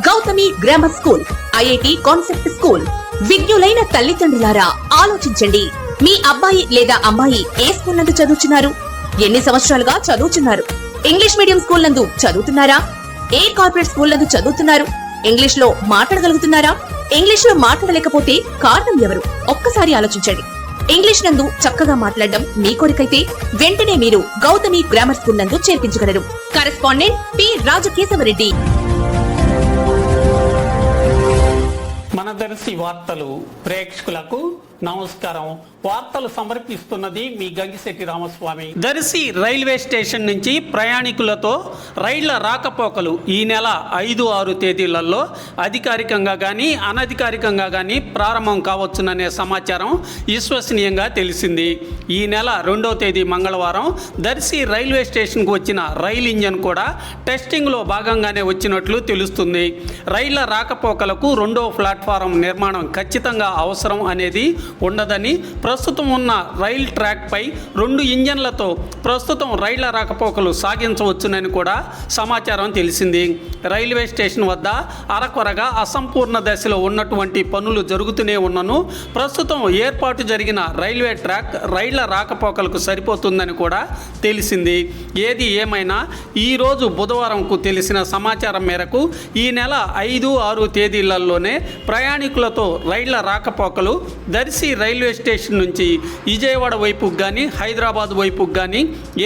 Gautami grammar school, IIT concept school. విజ్ఞులైన తల్లిదండ్రులారా ఆలోచించండి. మీ అబ్బాయి లేదా అమ్మాయి ఏ స్కూల్ నందు చదువుతున్నారు? ఎన్ని సంవత్సరాలుగా చదువుతున్నారు? ఇంగ్లీష్ మీడియం స్కూల్ నందు చదువుతున్నారా? ఏ కార్పొరేట్ స్కూల్ నందు చదువుతున్నారు? ఇంగ్లీష్ లో మాట్లాడగలుగుతున్నారా? ఇంగ్లీష్ లో మాట్లాడలేకపోతే కారణం ఎవరు? ఒక్కసారి ఆలోచించండి. ఇంగ్లీష్ నందు చక్కగా మాట్లాడడం మీ కోరికైతే వెంటనే మీరు గౌతమి గ్రామర్ స్కూల్ నందు చేర్పించగలరు. Correspondent P Rajakesavareddy. మన దర్శి వార్తలు ప్రేక్షకులకు నమస్కారం. వార్తలు సమర్పిస్తున్నది మీ గంగిశెట్టి రామస్వామి. దర్శి రైల్వే స్టేషన్ నుంచి ప్రయాణికులతో రైళ్ల రాకపోకలు ఈ నెల 5-6 తేదీలలో అధికారికంగా కానీ అనధికారికంగా కానీ ప్రారంభం కావచ్చుననే సమాచారం విశ్వసనీయంగా తెలిసింది. ఈ నెల 2వ తేదీ మంగళవారం దర్శి రైల్వే స్టేషన్కు వచ్చిన రైలు ఇంజన్ కూడా టెస్టింగ్లో భాగంగానే వచ్చినట్లు తెలుస్తుంది. రైళ్ల రాకపోకలకు 2వ ప్లాట్ఫారం నిర్మాణం ఖచ్చితంగా అవసరం అనేది ఉండదని, ప్రస్తుతం ఉన్న రైల్ ట్రాక్పై 2 ఇంజన్లతో ప్రస్తుతం రైళ్ల రాకపోకలు సాగించవచ్చునని కూడా సమాచారం తెలిసింది. రైల్వే స్టేషన్ వద్ద అరకొరగా అసంపూర్ణ దశలో ఉన్నటువంటి పనులు జరుగుతూనే ఉన్నను ప్రస్తుతం ఏర్పాటు జరిగిన రైల్వే ట్రాక్ రైళ్ల రాకపోకలకు సరిపోతుందని కూడా తెలిసింది. ఏది ఏమైనా ఈరోజు బుధవారంకు తెలిసిన సమాచారం మేరకు ఈ నెల 5-6 తేదీలలోనే ప్రయాణికులతో రైళ్ల రాకపోకలు దర్శి రైల్వే స్టేషన్ నుంచి విజయవాడ వైపుకు కానీ హైదరాబాద్ వైపుకు కానీ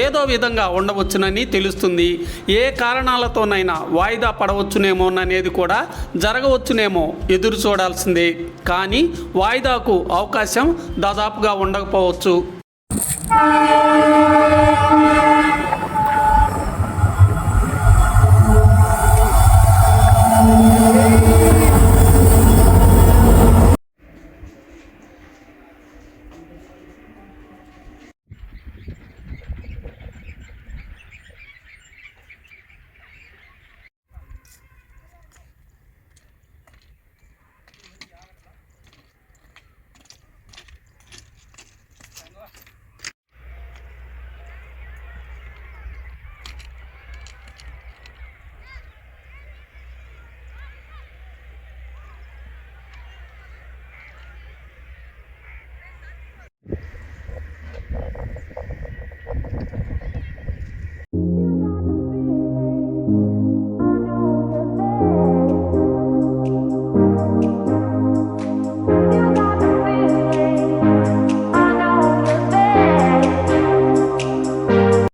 ఏదో విధంగా ఉండవచ్చునని తెలుస్తుంది. ఏ కారణాలతోనైనా వాయిదా పడవచ్చునేమోననేది కూడా జరగవచ్చునేమో ఎదురు చూడాల్సిందే. కానీ వాయిదాకు అవకాశం దాదాపుగా ఉండకపోవచ్చు.